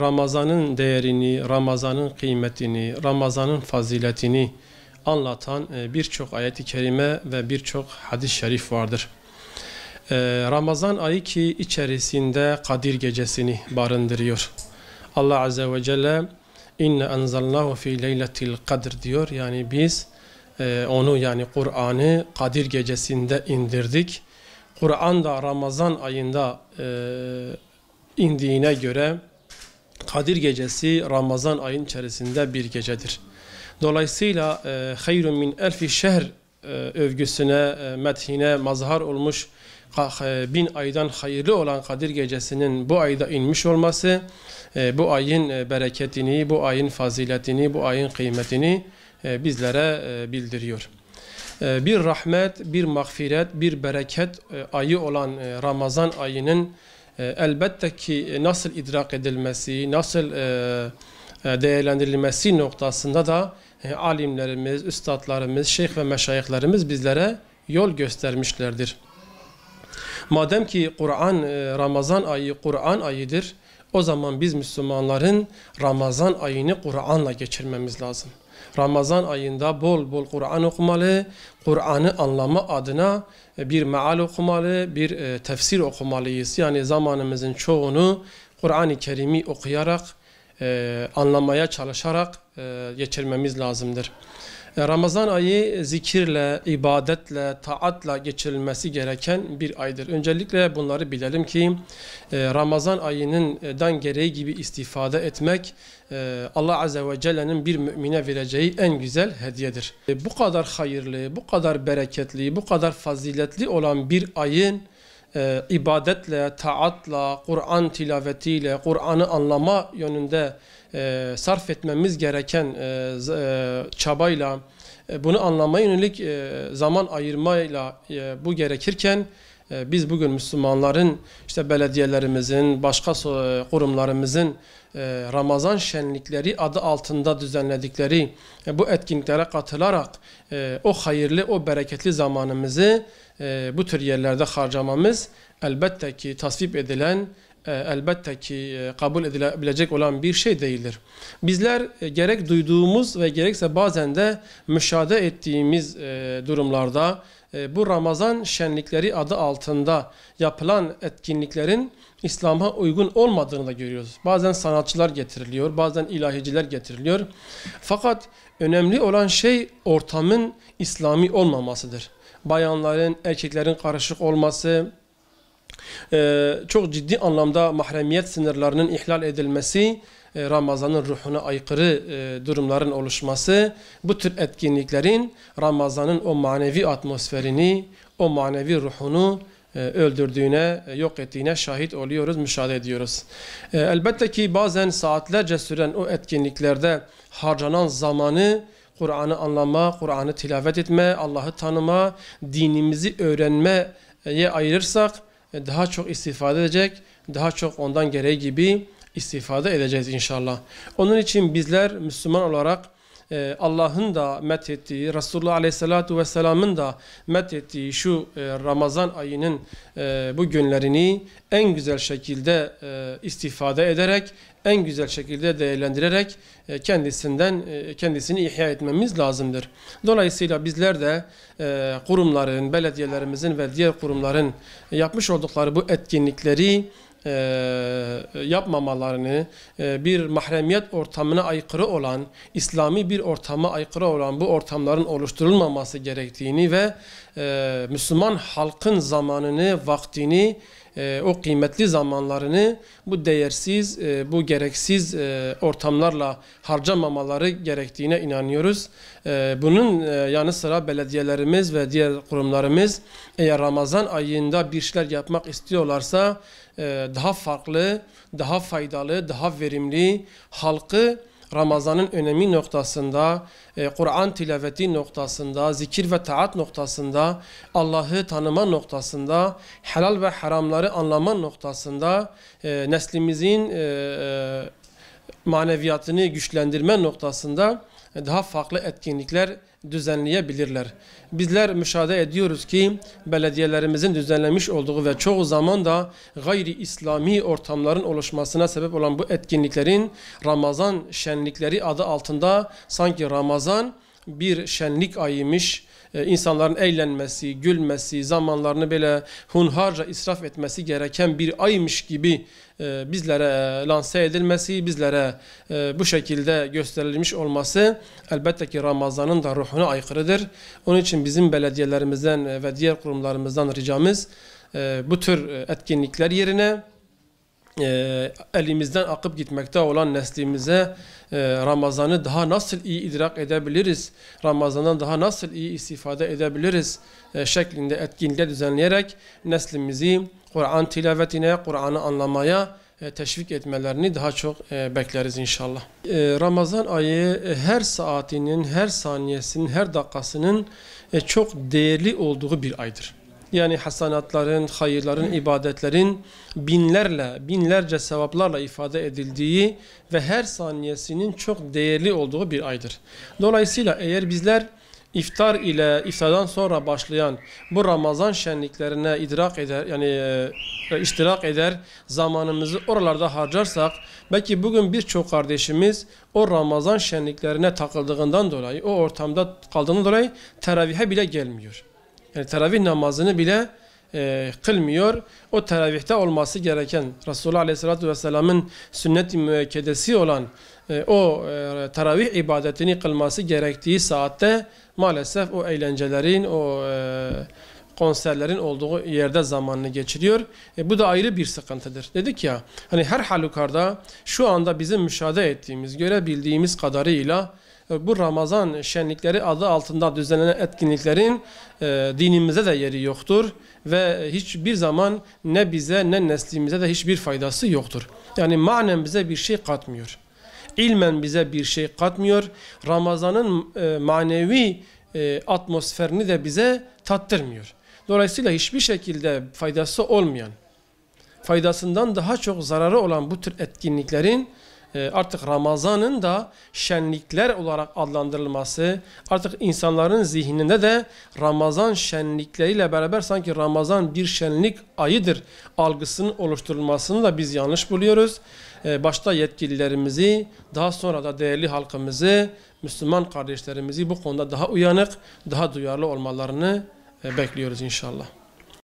Ramazan'ın değerini, Ramazan'ın kıymetini, Ramazan'ın faziletini anlatan birçok ayet-i kerime ve birçok hadis-i şerif vardır. Ramazan ayı ki içerisinde Kadir gecesini barındırıyor. Allah Azze ve Celle inne enzalnahu fi leyletil kadr diyor. Yani biz onu, yani Kur'an'ı Kadir gecesinde indirdik. Kur'an da Ramazan ayında indiğine göre Kadir gecesi Ramazan ayın içerisinde bir gecedir. Dolayısıyla hayrun min elfi şehr övgüsüne, methine mazhar olmuş 1000 aydan hayırlı olan Kadir gecesinin bu ayda inmiş olması, bu ayın bereketini, bu ayın faziletini, bu ayın kıymetini bizlere bildiriyor. Bir rahmet, bir mağfiret, bir bereket ayı olan Ramazan ayının elbette ki nasıl idrak edilmesi, nasıl değerlendirilmesi noktasında da alimlerimiz, üstadlarımız, şeyh ve meşayihlerimiz bizlere yol göstermişlerdir. Madem ki Kur'an, Ramazan ayı Kur'an ayıdır, o zaman biz Müslümanların Ramazan ayını Kur'an'la geçirmemiz lazım. Ramazan ayında bol bol Kur'an okumalı, Kur'an'ı anlama adına bir meal okumalı, bir tefsir okumalıyız. Yani zamanımızın çoğunu Kur'an-ı Kerim'i okuyarak, anlamaya çalışarak geçirmemiz lazımdır. Ramazan ayı zikirle, ibadetle, taatla geçirilmesi gereken bir aydır. Öncelikle bunları bilelim ki Ramazan ayından gereği gibi istifade etmek Allah Azze ve Celle'nin bir mümine vereceği en güzel hediyedir. Bu kadar hayırlı, bu kadar bereketli, bu kadar faziletli olan bir ayın ibadetle, taatla, Kur'an tilavetiyle, Kur'an'ı anlama yönünde sarf etmemiz gereken çabayla, bunu anlamaya yönelik zaman ayırmayla bu gerekirken biz bugün Müslümanların, işte belediyelerimizin, başka kurumlarımızın Ramazan şenlikleri adı altında düzenledikleri bu etkinliklere katılarak o hayırlı, o bereketli zamanımızı bu tür yerlerde harcamamız elbette ki tasvip edilen, elbette ki kabul edilebilecek olan bir şey değildir. Bizler gerek duyduğumuz ve gerekse bazen de müşahede ettiğimiz durumlarda bu Ramazan şenlikleri adı altında yapılan etkinliklerin İslam'a uygun olmadığını da görüyoruz. Bazen sanatçılar getiriliyor, bazen ilahiciler getiriliyor. Fakat önemli olan şey ortamın İslami olmamasıdır. Bayanların, erkeklerin karışık olması, çok ciddi anlamda mahremiyet sınırlarının ihlal edilmesi, Ramazan'ın ruhuna aykırı durumların oluşması, bu tür etkinliklerin Ramazan'ın o manevi atmosferini, o manevi ruhunu öldürdüğüne, yok ettiğine şahit oluyoruz, müşahede ediyoruz. Elbette ki bazen saatlerce süren o etkinliklerde harcanan zamanı Kur'an'ı anlama, Kur'an'ı tilavet etme, Allah'ı tanıma, dinimizi öğrenmeye ayırırsak daha çok istifade edecek, daha çok ondan gereği gibi istifade edeceğiz inşallah. Onun için bizler Müslüman olarak Allah'ın da methettiği, Resulullah Aleyhisselatü Vesselam'ın da methettiği şu Ramazan ayının bu günlerini en güzel şekilde istifade ederek, en güzel şekilde değerlendirerek kendisini ihya etmemiz lazımdır. Dolayısıyla bizler de kurumların, belediyelerimizin ve diğer kurumların yapmış oldukları bu etkinlikleri yapmamalarını, bir mahremiyet ortamına aykırı olan, İslami bir ortama aykırı olan bu ortamların oluşturulmaması gerektiğini ve Müslüman halkın zamanını, vaktini o kıymetli zamanlarını bu değersiz, bu gereksiz ortamlarla harcamamaları gerektiğine inanıyoruz. Bunun yanı sıra belediyelerimiz ve diğer kurumlarımız eğer Ramazan ayında bir şeyler yapmak istiyorlarsa daha farklı, daha faydalı, daha verimli, halkı Ramazan'ın önemi noktasında, Kur'an tilaveti noktasında, zikir ve taat noktasında, Allah'ı tanıma noktasında, helal ve haramları anlama noktasında, neslimizin maneviyatını güçlendirme noktasında daha farklı etkinlikler düzenleyebilirler. Bizler müşahede ediyoruz ki belediyelerimizin düzenlemiş olduğu ve çoğu zaman da gayri İslami ortamların oluşmasına sebep olan bu etkinliklerin Ramazan şenlikleri adı altında sanki Ramazan bir şenlik ayıymış, insanların eğlenmesi, gülmesi, zamanlarını böyle hunharca israf etmesi gereken bir aymış gibi bizlere lanse edilmesi, bizlere bu şekilde gösterilmiş olması elbette ki Ramazan'ın da ruhuna aykırıdır. Onun için bizim belediyelerimizden ve diğer kurumlarımızdan ricamız bu tür etkinlikler yerine elimizden akıp gitmekte olan neslimize Ramazan'ı daha nasıl iyi idrak edebiliriz, Ramazan'dan daha nasıl iyi istifade edebiliriz şeklinde etkinlikler düzenleyerek neslimizi Kur'an tilavetine, Kur'an'ı anlamaya teşvik etmelerini daha çok bekleriz inşallah. Ramazan ayı her saatinin, her saniyesinin, her dakikasının çok değerli olduğu bir aydır. Yani hasanatların, hayırların, ibadetlerin binlerce sevaplarla ifade edildiği ve her saniyesinin çok değerli olduğu bir aydır. Dolayısıyla eğer bizler iftardan sonra başlayan bu Ramazan şenliklerine iştirak eder, zamanımızı oralarda harcarsak, belki bugün birçok kardeşimiz o Ramazan şenliklerine takıldığından dolayı, o ortamda kaldığından dolayı teravihe bile gelmiyor. Yani teravih namazını bile kılmıyor. O teravihte olması gereken Resulullah Aleyhisselatü Vesselam'ın sünnet-i müekkedesi olan o teravih ibadetini kılması gerektiği saatte maalesef o eğlencelerin, o konserlerin olduğu yerde zamanını geçiriyor. Bu da ayrı bir sıkıntıdır. Dedik ya, hani her halükarda şu anda bizim müşahede ettiğimiz, görebildiğimiz kadarıyla bu Ramazan şenlikleri adı altında düzenlenen etkinliklerin dinimize de yeri yoktur ve hiçbir zaman ne bize ne neslimize de hiçbir faydası yoktur. Yani manen bize bir şey katmıyor. İlmen bize bir şey katmıyor. Ramazan'ın manevi atmosferini de bize tattırmıyor. Dolayısıyla hiçbir şekilde faydası olmayan, faydasından daha çok zararı olan bu tür etkinliklerin artık Ramazan'ın da şenlikler olarak adlandırılması, artık insanların zihninde de Ramazan şenlikleriyle beraber sanki Ramazan bir şenlik ayıdır algısının oluşturulmasını da biz yanlış buluyoruz. Başta yetkililerimizi, daha sonra da değerli halkımızı, Müslüman kardeşlerimizi bu konuda daha uyanık, daha duyarlı olmalarını bekliyoruz inşallah.